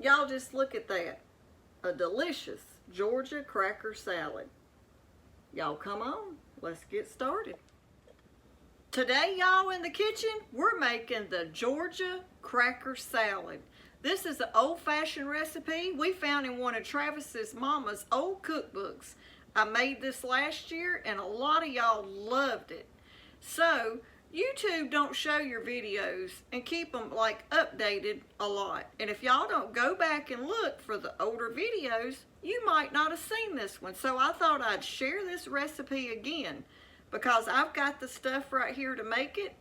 Y'all just look at that. A delicious Georgia cracker salad. Y'all come on, let's get started. Today, y'all, in the kitchen, we're making the Georgia cracker salad. This is an old-fashioned recipe we found in one of Travis's mama's old cookbooks. I made this last year and a lot of y'all loved it. So, YouTube don't show your videos and keep them like updated a lot. And if y'all don't go back and look for the older videos, you might not have seen this one. So I thought I'd share this recipe again because I've got the stuff right here to make it.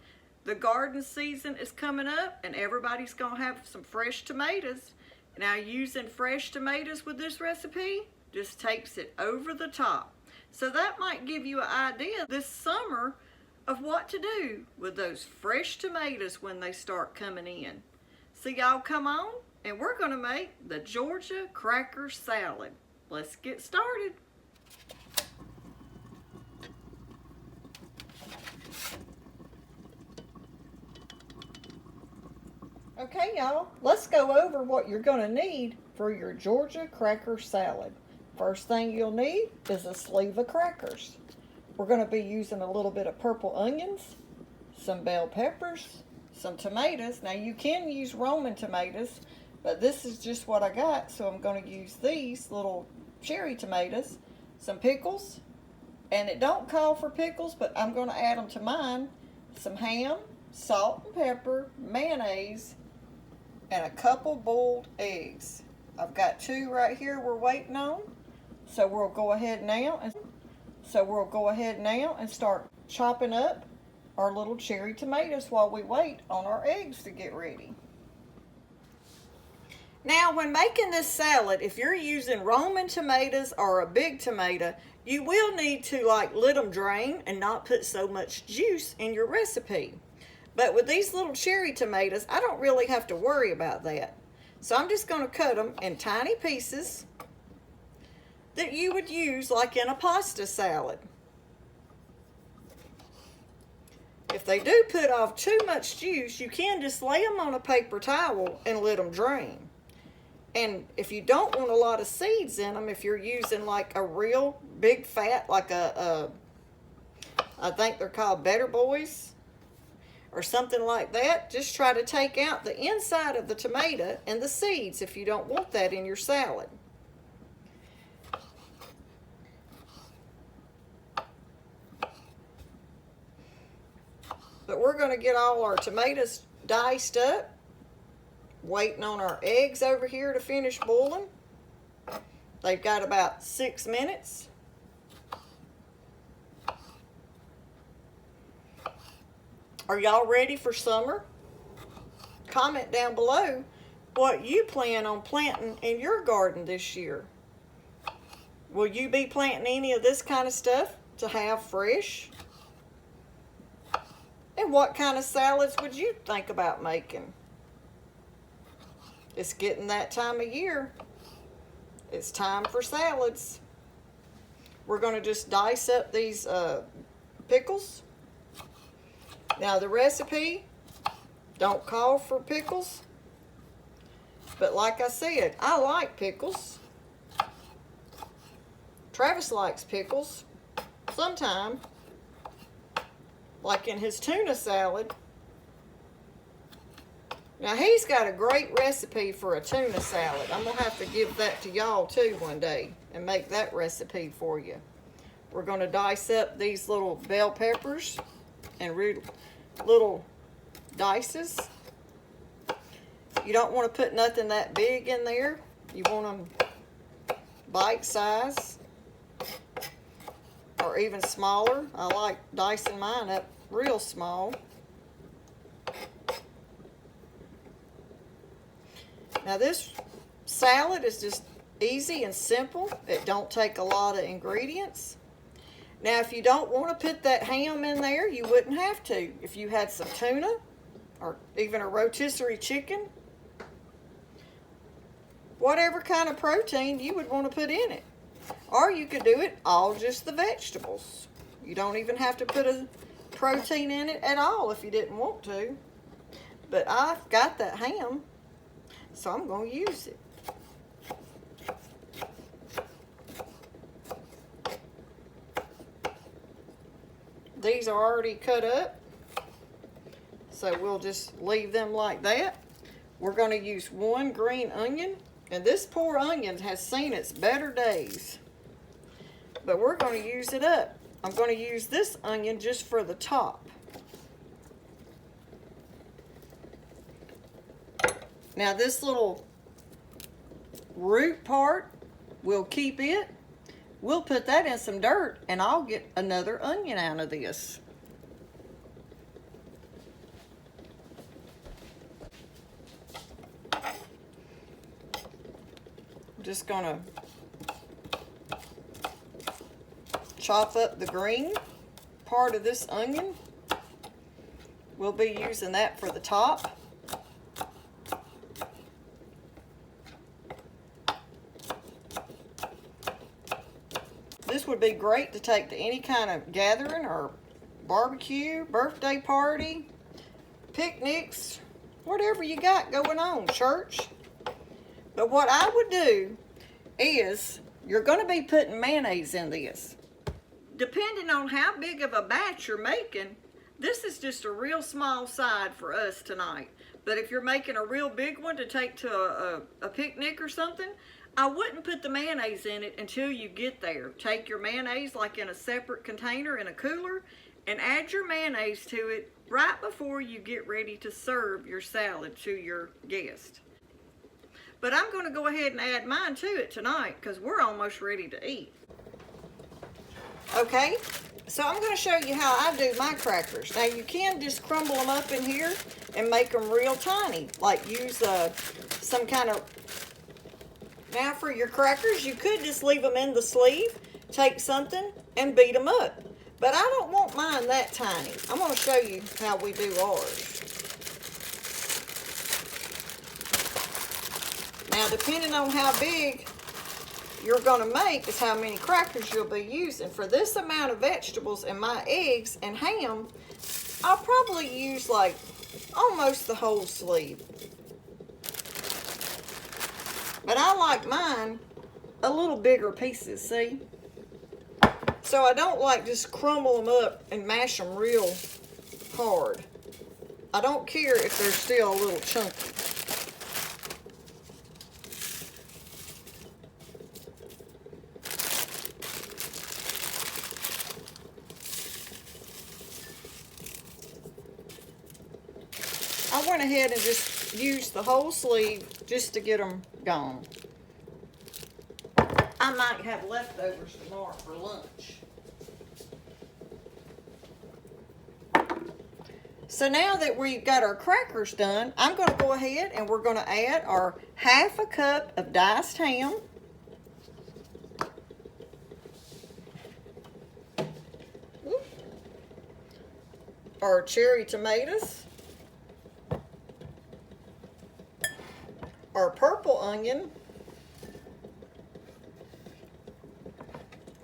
The garden season is coming up and everybody's gonna have some fresh tomatoes. Now using fresh tomatoes with this recipe just takes it over the top. So that might give you an idea this summer of what to do with those fresh tomatoes when they start coming in. So y'all come on and we're gonna make the Georgia cracker salad. Let's get started. Okay y'all, let's go over what you're gonna need for your Georgia cracker salad. First thing you'll need is a sleeve of crackers. We're going to be using a little bit of purple onions, some bell peppers, some tomatoes. Now you can use Roman tomatoes, but this is just what I got, so I'm going to use these little cherry tomatoes, some pickles, and it don't call for pickles, but I'm going to add them to mine, some ham, salt and pepper, mayonnaise, and a couple boiled eggs. I've got 2 right here we're waiting on, so we'll go ahead now and start chopping up our little cherry tomatoes while we wait on our eggs to get ready. Now when making this salad, if you're using Roman tomatoes or a big tomato, you will need to let them drain and not put so much juice in your recipe. But with these little cherry tomatoes, I don't really have to worry about that. So I'm just going to cut them in tiny pieces that you would use like in a pasta salad. If they do put off too much juice, you can just lay them on a paper towel and let them drain. And if you don't want a lot of seeds in them, if you're using like a real big fat, like I think they're called Better Boys or something like that, just try to take out the inside of the tomato and the seeds if you don't want that in your salad. But we're going to get all our tomatoes diced up, waiting on our eggs over here to finish boiling. They've got about 6 minutes. Are y'all ready for summer? Comment down below what you plan on planting in your garden this year. Will you be planting any of this kind of stuff to have fresh? And what kind of salads would you think about making? It's getting that time of year. It's time for salads. We're going to just dice up these pickles. Now the recipe don't call for pickles, but like I said, I like pickles. Travis likes pickles sometimes. Like in his tuna salad. Now he's got a great recipe for a tuna salad. I'm going to have to give that to y'all too one day and make that recipe for you. We're going to dice up these little bell peppers and little dices. You don't want to put nothing that big in there. You want them bite size or even smaller. I like dicing mine up real small. Now this salad is just easy and simple. It don't take a lot of ingredients. Now if you don't want to put that ham in there, you wouldn't have to. If you had some tuna or even a rotisserie chicken, whatever kind of protein you would want to put in it. Or you could do it all just the vegetables. You don't even have to put a protein in it at all if you didn't want to. But I've got that ham, so I'm going to use it. these are already cut up, so we'll just leave them like that. We're going to use 1 green onion, and this poor onion has seen its better days, but we're going to use it up. I'm going to use this onion just for the top. Now this little root part, we'll keep it. We'll put that in some dirt and I'll get another onion out of this. I'm just gonna chop up the green part of this onion. We'll be using that for the top. This would be great to take to any kind of gathering or barbecue, birthday party, picnics, whatever you got going on, church. But what I would do is, you're going to be putting mayonnaise in this. Depending on how big of a batch you're making, this is just a real small side for us tonight. But if you're making a real big one to take to a picnic or something, I wouldn't put the mayonnaise in it until you get there. Take your mayonnaise like in a separate container in a cooler and add your mayonnaise to it right before you get ready to serve your salad to your guest. But I'm going to go ahead and add mine to it tonight because we're almost ready to eat. Okay, so I'm going to show you how I do my crackers. Now you can just crumble them up in here and make them real tiny, like use some kind of... Now for your crackers, you could just leave them in the sleeve, take something and beat them up. But I don't want mine that tiny. I'm going to show you how we do ours. Now depending on how big you're going to make is how many crackers you'll be using. For this amount of vegetables and my eggs and ham, I'll probably use like almost the whole sleeve. But I like mine a little bigger pieces, see? So I don't like just crumble them up and mash them real hard. I don't care if they're still a little chunky. I went ahead and just used the whole sleeve just to get them gone. I might have leftovers tomorrow for lunch. So now that we've got our crackers done, I'm going to go ahead and we're going to add our ½ cup of diced ham. Our cherry tomatoes. Our purple onion,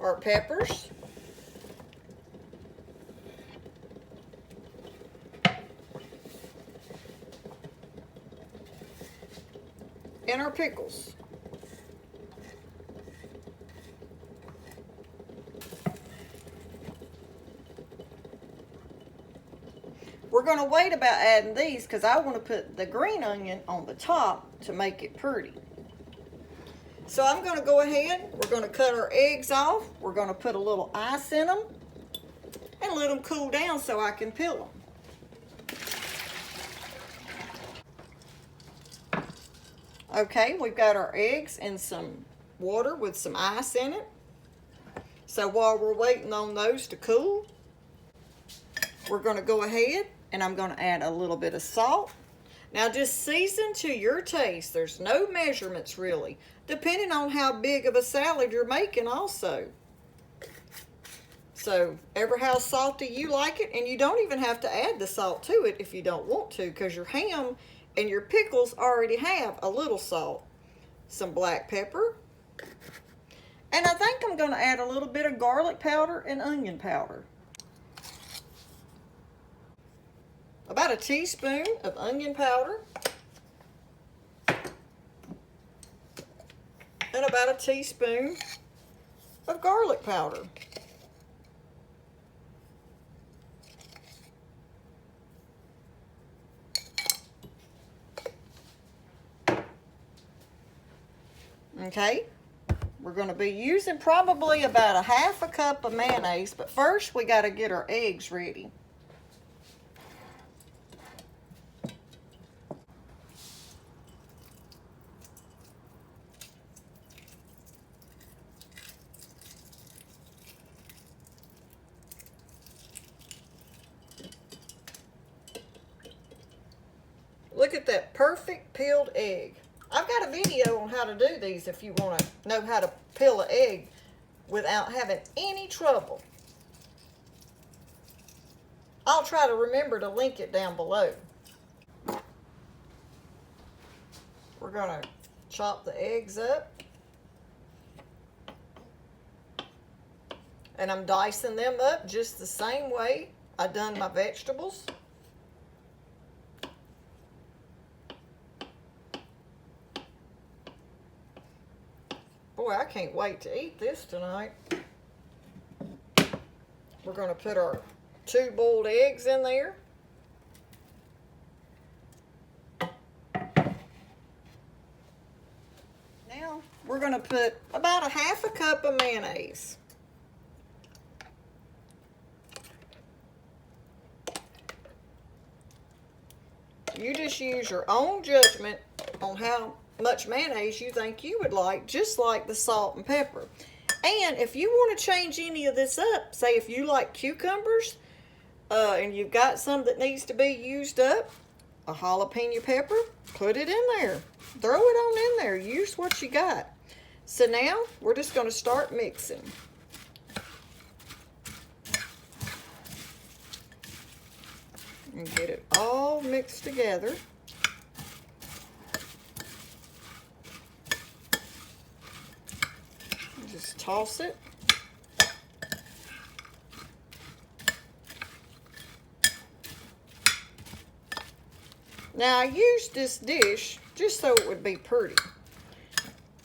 our peppers, and our pickles. We're going to wait about adding these because I want to put the green onion on the top to make it pretty. So I'm going to go ahead, we're going to cut our eggs off, we're going to put a little ice in them and let them cool down so I can peel them. Okay, we've got our eggs in some water with some ice in it. So while we're waiting on those to cool, we're going to go ahead and I'm going to add a little bit of salt. Now just season to your taste. There's no measurements really, depending on how big of a salad you're making also. So ever how salty you like it, and you don't even have to add the salt to it if you don't want to, because your ham and your pickles already have a little salt. Some black pepper. And I think I'm going to add a little bit of garlic powder and onion powder. About a teaspoon of onion powder. And about a teaspoon of garlic powder. Okay, we're going to be using probably about a half a cup of mayonnaise, but first we got to get our eggs ready. Look at that perfect peeled egg. I've got a video on how to do these if you want to know how to peel an egg without having any trouble. I'll try to remember to link it down below. We're going to chop the eggs up. And I'm dicing them up just the same way I done my vegetables. Boy, I can't wait to eat this tonight. We're going to put our 2 boiled eggs in there. Now, we're going to put about a half a cup of mayonnaise. You just use your own judgment on how much mayonnaise you think you would like, just like the salt and pepper. And if you want to change any of this up, say if you like cucumbers and you've got some that needs to be used up, a jalapeno pepper, put it in there. Throw it on in there. Use what you got. So now we're just going to start mixing. And get it all mixed together. Just toss it. Now I used this dish just so it would be pretty.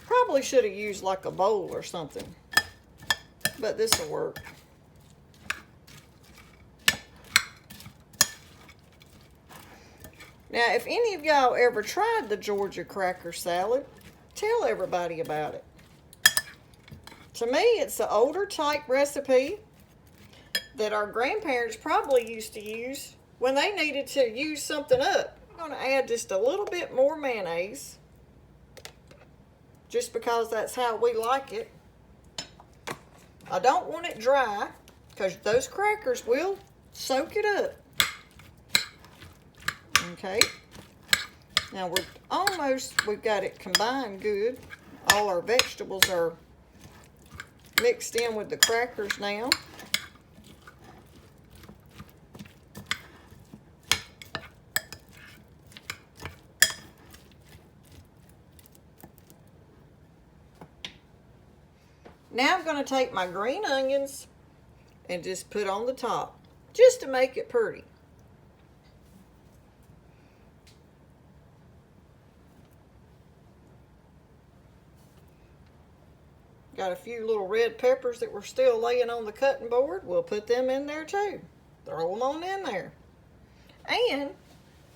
Probably should have used like a bowl or something, but this will work. Now, if any of y'all ever tried the Georgia cracker salad, tell everybody about it. To me, it's an older type recipe that our grandparents probably used to use when they needed to use something up. I'm going to add just a little bit more mayonnaise, just because that's how we like it. I don't want it dry, because those crackers will soak it up. Okay, now we've got it combined good. All our vegetables are mixed in with the crackers now. Now I'm going to take my green onions and just put on the top, just to make it pretty. Got a few little red peppers that were still laying on the cutting board. We'll put them in there too. Throw them on in there. And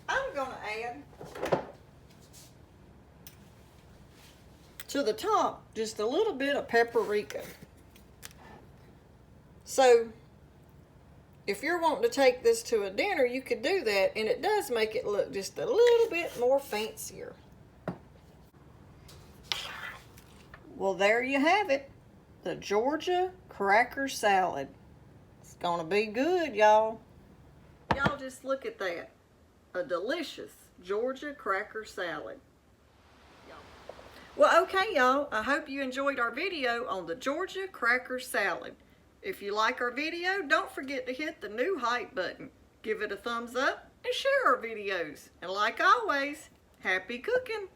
I'm going to add to the top just a little bit of paprika. So if you're wanting to take this to a dinner, you could do that, and it does make it look just a little bit more fancier. Well, there you have it, the Georgia cracker salad. It's gonna be good, y'all. Y'all just look at that, a delicious Georgia cracker salad. Well, okay, y'all, I hope you enjoyed our video on the Georgia cracker salad. If you like our video, don't forget to hit the new hype button, give it a thumbs up, and share our videos. And like always, happy cooking!